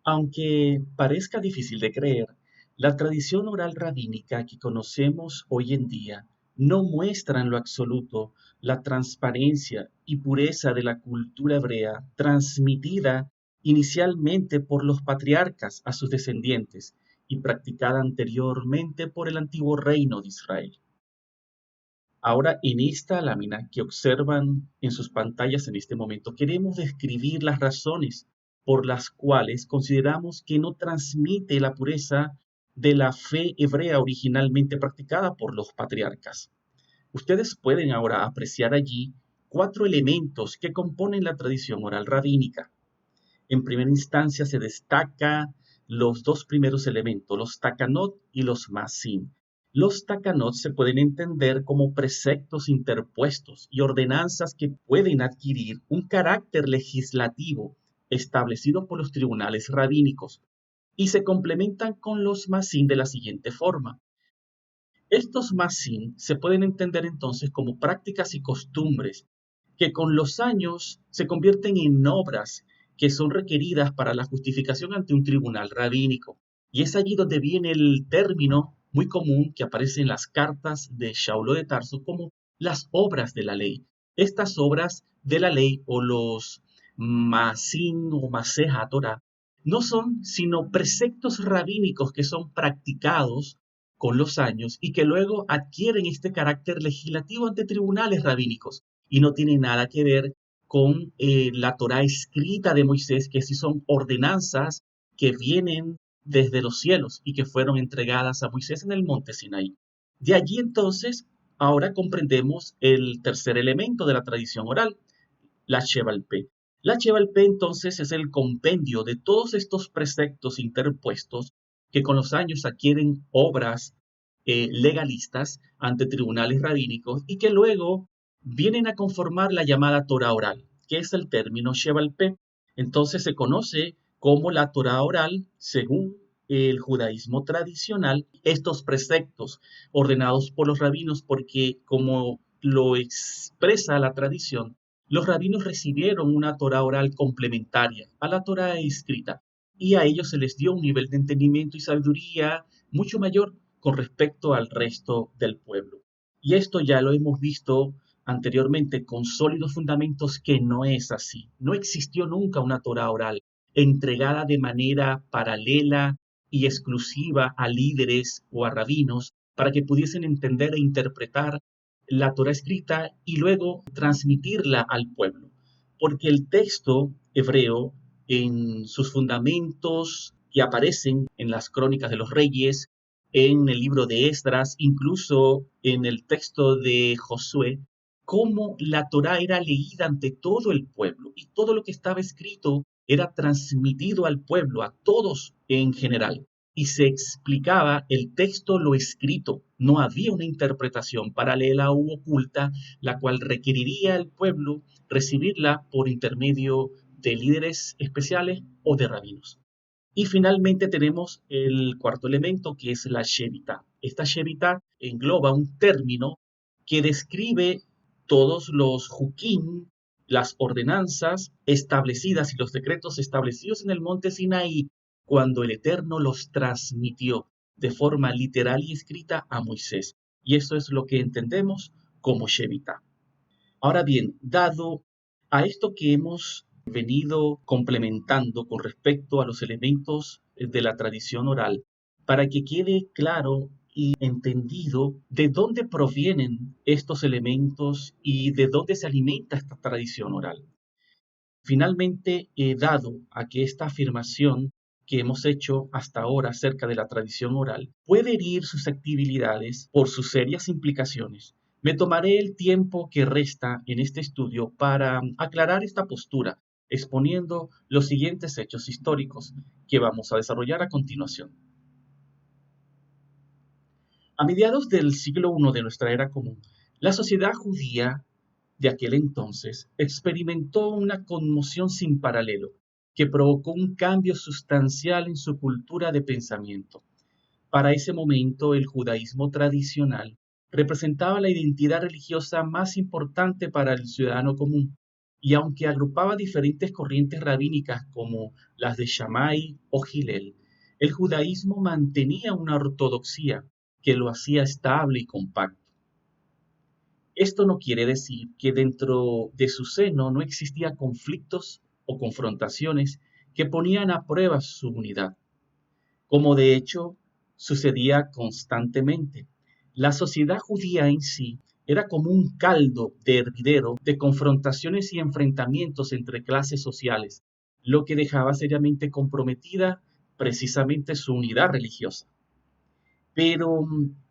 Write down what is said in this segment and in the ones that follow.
Aunque parezca difícil de creer, la tradición oral rabínica que conocemos hoy en día no muestra en lo absoluto la transparencia y pureza de la cultura hebrea transmitida inicialmente por los patriarcas a sus descendientes y practicada anteriormente por el antiguo reino de Israel. Ahora, en esta lámina que observan en sus pantallas en este momento, queremos describir las razones por las cuales consideramos que no transmite la pureza de la fe hebrea originalmente practicada por los patriarcas. Ustedes pueden ahora apreciar allí cuatro elementos que componen la tradición oral rabínica. En primera instancia se destaca los dos primeros elementos, los takanot y los masim. Los takanot se pueden entender como preceptos interpuestos y ordenanzas que pueden adquirir un carácter legislativo establecido por los tribunales rabínicos y se complementan con los masim de la siguiente forma. Estos masim se pueden entender entonces como prácticas y costumbres que con los años se convierten en obras que son requeridas para la justificación ante un tribunal rabínico. Y es allí donde viene el término muy común que aparece en las cartas de Shaulo de Tarso como las obras de la ley. Estas obras de la ley o los masim o maseja Torah no son sino preceptos rabínicos que son practicados con los años y que luego adquieren este carácter legislativo ante tribunales rabínicos y no tiene nada que ver con la Torá escrita de Moisés, que sí son ordenanzas que vienen desde los cielos y que fueron entregadas a Moisés en el monte Sinaí. De allí entonces, ahora comprendemos el tercer elemento de la tradición oral, la Shevalpé. La Shevalpé entonces es el compendio de todos estos preceptos interpuestos que con los años adquieren obras legalistas ante tribunales rabínicos y que luego vienen a conformar la llamada Torah oral, que es el término Shevalpé. Entonces se conoce como la Torah oral según el judaísmo tradicional, estos preceptos ordenados por los rabinos, porque como lo expresa la tradición, los rabinos recibieron una Torá oral complementaria a la Torá escrita y a ellos se les dio un nivel de entendimiento y sabiduría mucho mayor con respecto al resto del pueblo. Y esto ya lo hemos visto anteriormente con sólidos fundamentos que no es así. No existió nunca una Torá oral entregada de manera paralela y exclusiva a líderes o a rabinos para que pudiesen entender e interpretar la Torá escrita y luego transmitirla al pueblo. Porque el texto hebreo, en sus fundamentos que aparecen en las crónicas de los reyes, en el libro de Esdras, incluso en el texto de Josué, cómo la Torá era leída ante todo el pueblo y todo lo que estaba escrito era transmitido al pueblo, a todos en general y se explicaba el texto lo escrito. No había una interpretación paralela u oculta, la cual requeriría al pueblo recibirla por intermedio de líderes especiales o de rabinos. Y finalmente tenemos el cuarto elemento, que es la Shevita. Esta Shevita engloba un término que describe todos los hukim, las ordenanzas establecidas y los decretos establecidos en el monte Sinaí cuando el Eterno los transmitió de forma literal y escrita a Moisés. Y eso es lo que entendemos como Shevita. Ahora bien, dado a esto que hemos venido complementando con respecto a los elementos de la tradición oral, para que quede claro y entendido de dónde provienen estos elementos y de dónde se alimenta esta tradición oral. Finalmente, dado a que esta afirmación que hemos hecho hasta ahora acerca de la tradición oral puede herir susceptibilidades por sus serias implicaciones, me tomaré el tiempo que resta en este estudio para aclarar esta postura, exponiendo los siguientes hechos históricos que vamos a desarrollar a continuación. A mediados del siglo I de nuestra era común, la sociedad judía de aquel entonces experimentó una conmoción sin paralelo que provocó un cambio sustancial en su cultura de pensamiento. Para ese momento, el judaísmo tradicional representaba la identidad religiosa más importante para el ciudadano común y aunque agrupaba diferentes corrientes rabínicas como las de Shammai o Hillel, el judaísmo mantenía una ortodoxia que lo hacía estable y compacto. Esto no quiere decir que dentro de su seno no existían conflictos o confrontaciones que ponían a prueba su unidad, como de hecho sucedía constantemente. La sociedad judía en sí era como un caldo de hervidero de confrontaciones y enfrentamientos entre clases sociales, lo que dejaba seriamente comprometida precisamente su unidad religiosa. Pero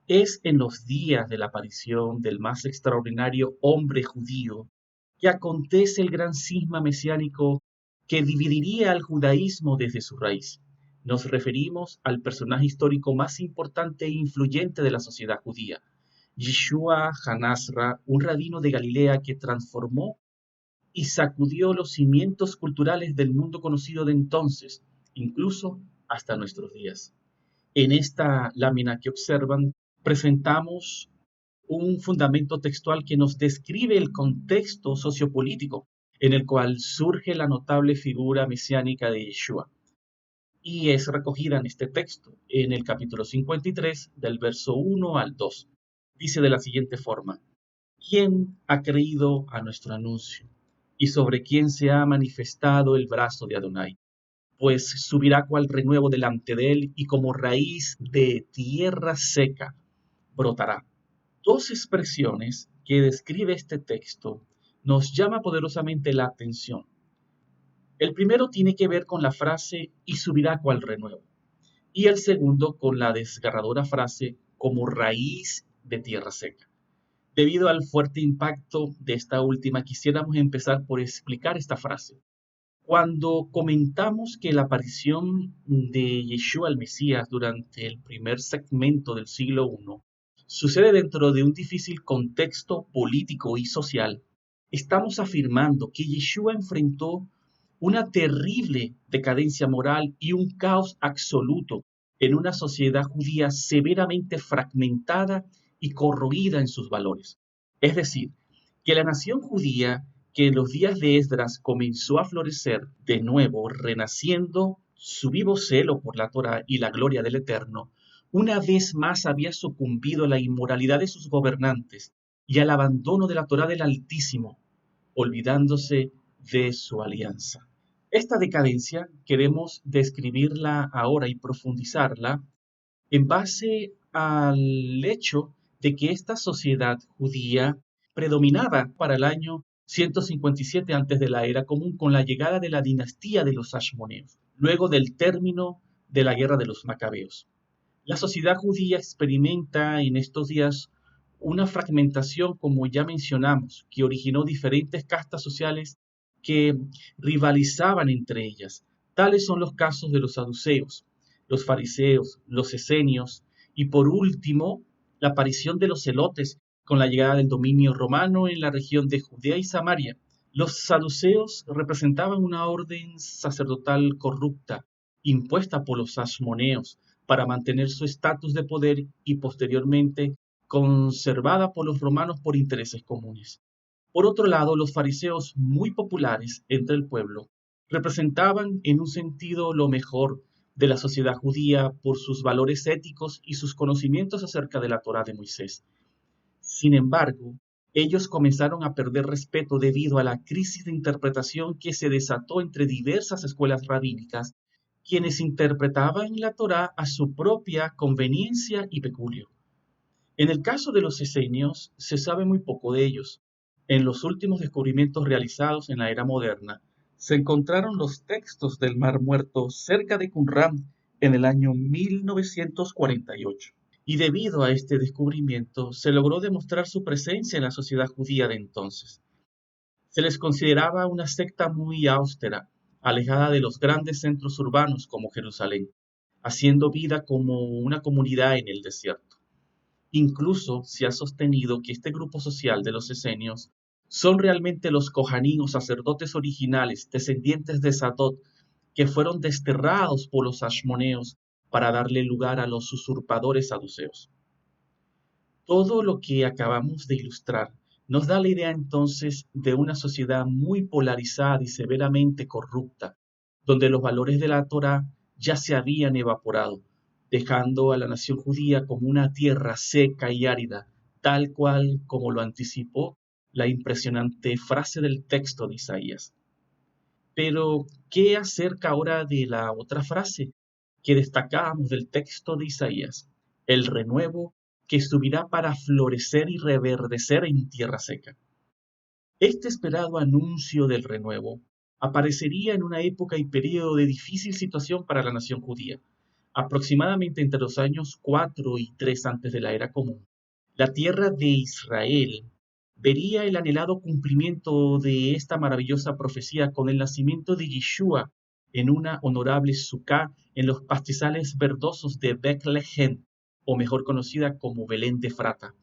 es en los días de la aparición del más extraordinario hombre judío que acontece el gran cisma mesiánico que dividiría al judaísmo desde su raíz. Nos referimos al personaje histórico más importante e influyente de la sociedad judía, Yeshua Hanasra, un rabino de Galilea que transformó y sacudió los cimientos culturales del mundo conocido de entonces, incluso hasta nuestros días. En esta lámina que observan, presentamos un fundamento textual que nos describe el contexto sociopolítico en el cual surge la notable figura mesiánica de Yeshua. Y es recogida en este texto, en el capítulo 53, del verso 1 al 2. Dice de la siguiente forma: ¿Quién ha creído a nuestro anuncio? ¿Y sobre quién se ha manifestado el brazo de Adonai? Pues subirá cual renuevo delante de él y como raíz de tierra seca brotará. Dos expresiones que describe este texto nos llama poderosamente la atención. El primero tiene que ver con la frase y subirá cual renuevo, y el segundo con la desgarradora frase como raíz de tierra seca. Debido al fuerte impacto de esta última, quisiéramos empezar por explicar esta frase. Cuando comentamos que la aparición de Yeshua el Mesías durante el primer segmento del siglo I sucede dentro de un difícil contexto político y social, estamos afirmando que Yeshua enfrentó una terrible decadencia moral y un caos absoluto en una sociedad judía severamente fragmentada y corroída en sus valores. Es decir, que la nación judía que en los días de Esdras comenzó a florecer de nuevo, renaciendo su vivo celo por la Torá y la gloria del Eterno, una vez más había sucumbido a la inmoralidad de sus gobernantes y al abandono de la Torá del Altísimo, olvidándose de su alianza. Esta decadencia queremos describirla ahora y profundizarla en base al hecho de que esta sociedad judía predominaba para el año 157 antes de la era común con la llegada de la dinastía de los Ashmoneos, luego del término de la guerra de los Macabeos. La sociedad judía experimenta en estos días una fragmentación, como ya mencionamos, que originó diferentes castas sociales que rivalizaban entre ellas. Tales son los casos de los saduceos, los fariseos, los esenios y por último la aparición de los celotes con la llegada del dominio romano en la región de Judea y Samaria. Los saduceos representaban una orden sacerdotal corrupta impuesta por los asmoneos para mantener su estatus de poder y posteriormente conservada por los romanos por intereses comunes. Por otro lado, los fariseos, muy populares entre el pueblo, representaban en un sentido lo mejor de la sociedad judía por sus valores éticos y sus conocimientos acerca de la Torá de Moisés. Sin embargo, ellos comenzaron a perder respeto debido a la crisis de interpretación que se desató entre diversas escuelas rabínicas, quienes interpretaban la Torá a su propia conveniencia y peculio. En el caso de los esenios, se sabe muy poco de ellos. En los últimos descubrimientos realizados en la era moderna, se encontraron los textos del Mar Muerto cerca de Qumran en el año 1948. Y debido a este descubrimiento, se logró demostrar su presencia en la sociedad judía de entonces. Se les consideraba una secta muy austera, alejada de los grandes centros urbanos como Jerusalén, haciendo vida como una comunidad en el desierto. Incluso se ha sostenido que este grupo social de los esenios son realmente los Kohanim o sacerdotes originales, descendientes de Sadot, que fueron desterrados por los ashmoneos para darle lugar a los usurpadores saduceos. Todo lo que acabamos de ilustrar nos da la idea entonces de una sociedad muy polarizada y severamente corrupta, donde los valores de la Torá ya se habían evaporado, dejando a la nación judía como una tierra seca y árida, tal cual como lo anticipó la impresionante frase del texto de Isaías. Pero, ¿qué acerca ahora de la otra frase que destacábamos del texto de Isaías? El renuevo que subirá para florecer y reverdecer en tierra seca. Este esperado anuncio del renuevo aparecería en una época y periodo de difícil situación para la nación judía, aproximadamente entre los años 4 y 3 antes de la era común. La tierra de Israel vería el anhelado cumplimiento de esta maravillosa profecía con el nacimiento de Yeshua en una honorable sucá en los pastizales verdosos de Betlehem, o mejor conocida como Belén de Frata.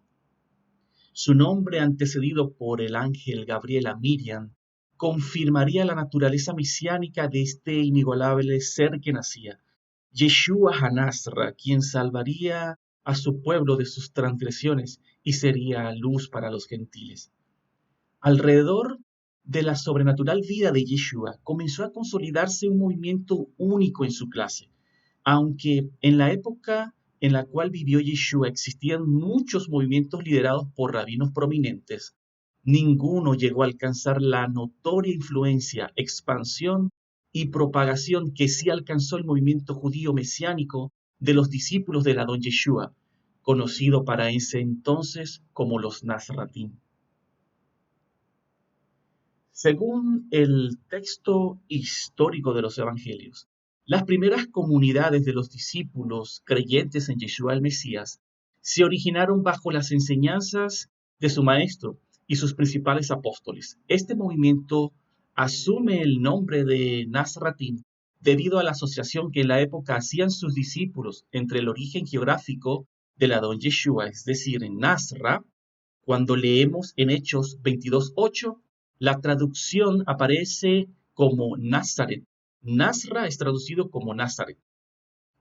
Su nombre, antecedido por el ángel Gabriel a Miriam, confirmaría la naturaleza mesiánica de este inigualable ser que nacía, Yeshua Hanasra, quien salvaría a su pueblo de sus transgresiones y sería luz para los gentiles. Alrededor de la sobrenatural vida de Yeshua comenzó a consolidarse un movimiento único en su clase. Aunque en la época en la cual vivió Yeshua existían muchos movimientos liderados por rabinos prominentes, ninguno llegó a alcanzar la notoria influencia, expansión y propagación que sí alcanzó el movimiento judío mesiánico de los discípulos del Adón Yeshua, conocido para ese entonces como los Nazratín. Según el texto histórico de los Evangelios, las primeras comunidades de los discípulos creyentes en Yeshua el Mesías se originaron bajo las enseñanzas de su maestro y sus principales apóstoles. Este movimiento asume el nombre de Nazratín debido a la asociación que en la época hacían sus discípulos entre el origen geográfico del Adón Yeshua, es decir, en Nazra, cuando leemos en Hechos 22:8, la traducción aparece como Nazaret. Nazra es traducido como Nazaret.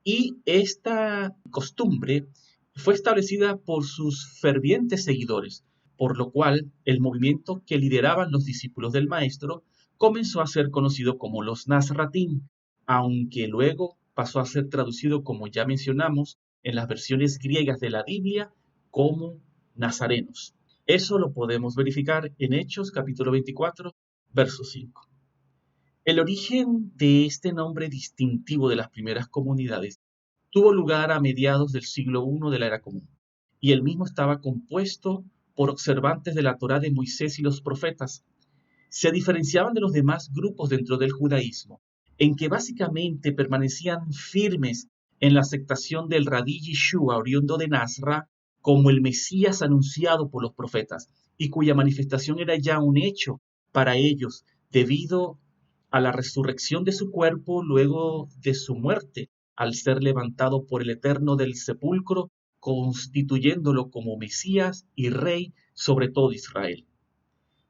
Y esta costumbre fue establecida por sus fervientes seguidores, por lo cual el movimiento que lideraban los discípulos del maestro comenzó a ser conocido como los Nazratín, aunque luego pasó a ser traducido, como ya mencionamos, en las versiones griegas de la Biblia como nazarenos. Eso lo podemos verificar en Hechos capítulo 24, verso 5. El origen de este nombre distintivo de las primeras comunidades tuvo lugar a mediados del siglo I de la era común, y el mismo estaba compuesto por observantes de la Torá de Moisés y los profetas. Se diferenciaban de los demás grupos dentro del judaísmo, en que básicamente permanecían firmes en la aceptación del Rabí Yeshua, oriundo de Nazra, como el Mesías anunciado por los profetas, y cuya manifestación era ya un hecho para ellos debido a la resurrección de su cuerpo luego de su muerte, al ser levantado por el Eterno del sepulcro, constituyéndolo como Mesías y Rey sobre todo Israel.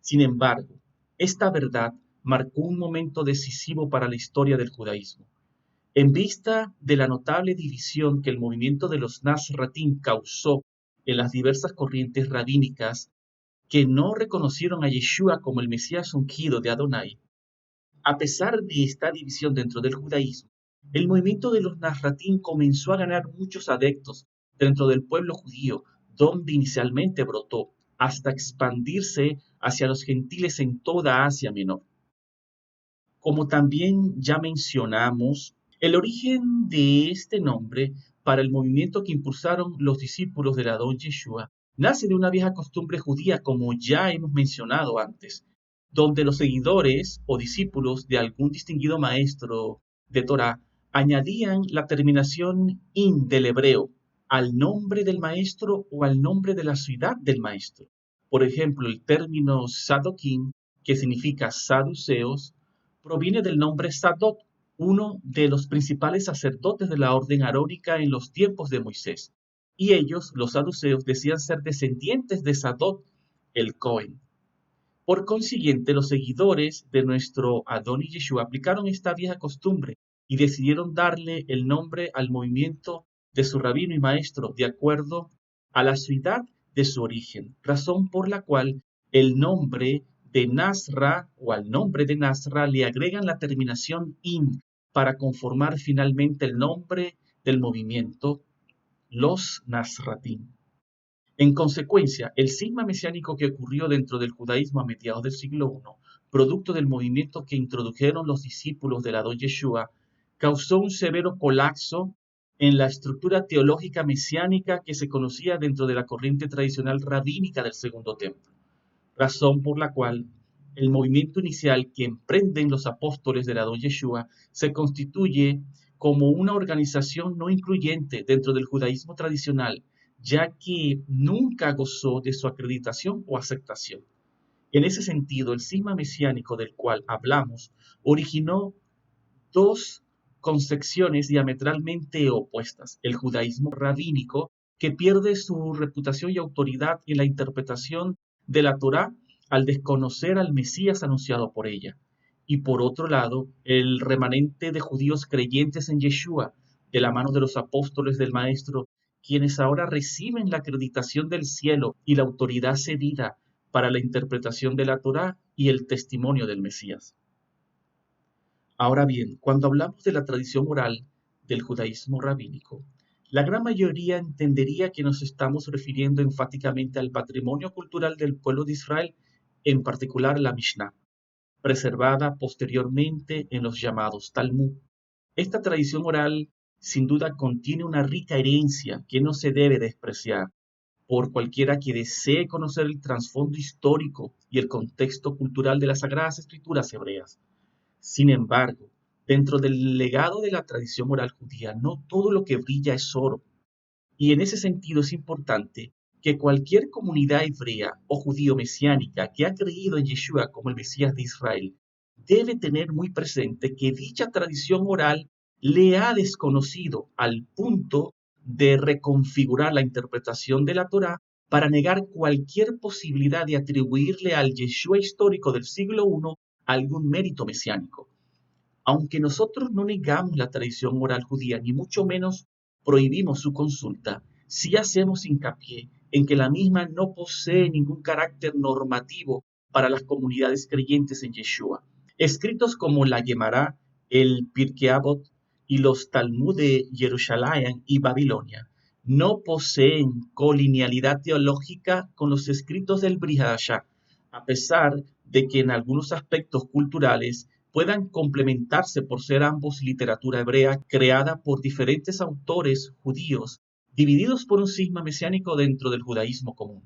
Sin embargo, esta verdad marcó un momento decisivo para la historia del judaísmo. En vista de la notable división que el movimiento de los Nazratín causó en las diversas corrientes rabínicas que no reconocieron a Yeshua como el Mesías ungido de Adonai, a pesar de esta división dentro del judaísmo, el movimiento de los Nazratín comenzó a ganar muchos adeptos dentro del pueblo judío, donde inicialmente brotó, hasta expandirse hacia los gentiles en toda Asia Menor. Como también ya mencionamos, el origen de este nombre para el movimiento que impulsaron los discípulos del Adón Yeshua nace de una vieja costumbre judía, como ya hemos mencionado antes, donde los seguidores o discípulos de algún distinguido maestro de Torá añadían la terminación in del hebreo al nombre del maestro o al nombre de la ciudad del maestro. Por ejemplo, el término Sadoquín, que significa saduceos, proviene del nombre Sadok, uno de los principales sacerdotes de la orden arónica en los tiempos de Moisés. Y ellos, los saduceos, decían ser descendientes de Sadok, el Cohen. Por consiguiente, los seguidores de nuestro Adón y Yeshua aplicaron esta vieja costumbre y decidieron darle el nombre al movimiento de su rabino y maestro de acuerdo a la ciudad de su origen, razón por la cual El nombre de Nasra o al nombre de Nasra le agregan la terminación in para conformar finalmente el nombre del movimiento, los Nasratim. En consecuencia, el cisma mesiánico que ocurrió dentro del judaísmo a mediados del siglo I, producto del movimiento que introdujeron los discípulos del Adón Yeshua, causó un severo colapso en la estructura teológica mesiánica que se conocía dentro de la corriente tradicional rabínica del Segundo Templo, razón por la cual el movimiento inicial que emprenden los apóstoles del Adón Yeshua se constituye como una organización no incluyente dentro del judaísmo tradicional, ya que nunca gozó de su acreditación o aceptación. En ese sentido, el cisma mesiánico del cual hablamos originó dos concepciones diametralmente opuestas: el judaísmo rabínico, que pierde su reputación y autoridad en la interpretación de la Torá al desconocer al Mesías anunciado por ella; y por otro lado, el remanente de judíos creyentes en Yeshua, de la mano de los apóstoles del Maestro, quienes ahora reciben la acreditación del cielo y la autoridad cedida para la interpretación de la Torá y el testimonio del Mesías. Ahora bien, cuando hablamos de la tradición oral del judaísmo rabínico, la gran mayoría entendería que nos estamos refiriendo enfáticamente al patrimonio cultural del pueblo de Israel, en particular la Mishnah, preservada posteriormente en los llamados Talmud. Esta tradición oral sin duda contiene una rica herencia que no se debe despreciar por cualquiera que desee conocer el trasfondo histórico y el contexto cultural de las Sagradas Escrituras hebreas. Sin embargo, dentro del legado de la tradición oral judía, no todo lo que brilla es oro. Y en ese sentido es importante que cualquier comunidad hebrea o judío mesiánica que ha creído en Yeshua como el Mesías de Israel debe tener muy presente que dicha tradición oral le ha desconocido al punto de reconfigurar la interpretación de la Torá para negar cualquier posibilidad de atribuirle al Yeshua histórico del siglo I algún mérito mesiánico. Aunque nosotros no negamos la tradición oral judía, ni mucho menos prohibimos su consulta, sí hacemos hincapié en que la misma no posee ningún carácter normativo para las comunidades creyentes en Yeshua. Escritos como la Gemara, el Pirkei Avot y los Talmud de Jerusalén y Babilonia no poseen colinealidad teológica con los escritos del Brit Hadashah, a pesar de que en algunos aspectos culturales puedan complementarse por ser ambos literatura hebrea creada por diferentes autores judíos divididos por un cisma mesiánico dentro del judaísmo común.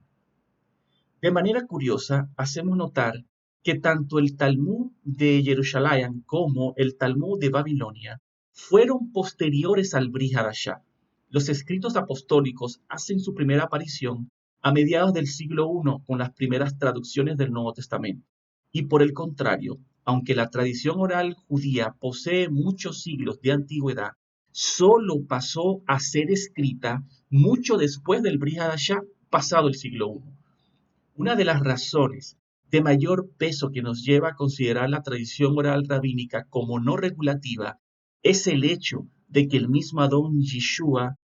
De manera curiosa, hacemos notar que tanto el Talmud de Jerusalén como el Talmud de Babilonia fueron posteriores al Brit Hadashah. Los escritos apostólicos hacen su primera aparición a mediados del siglo I con las primeras traducciones del Nuevo Testamento. Y por el contrario, aunque la tradición oral judía posee muchos siglos de antigüedad, solo pasó a ser escrita mucho después del Brit Hadashah, pasado el siglo I. Una de las razones de mayor peso que nos lleva a considerar la tradición oral rabínica como no regulativa es el hecho de que el mismo Adón Yeshua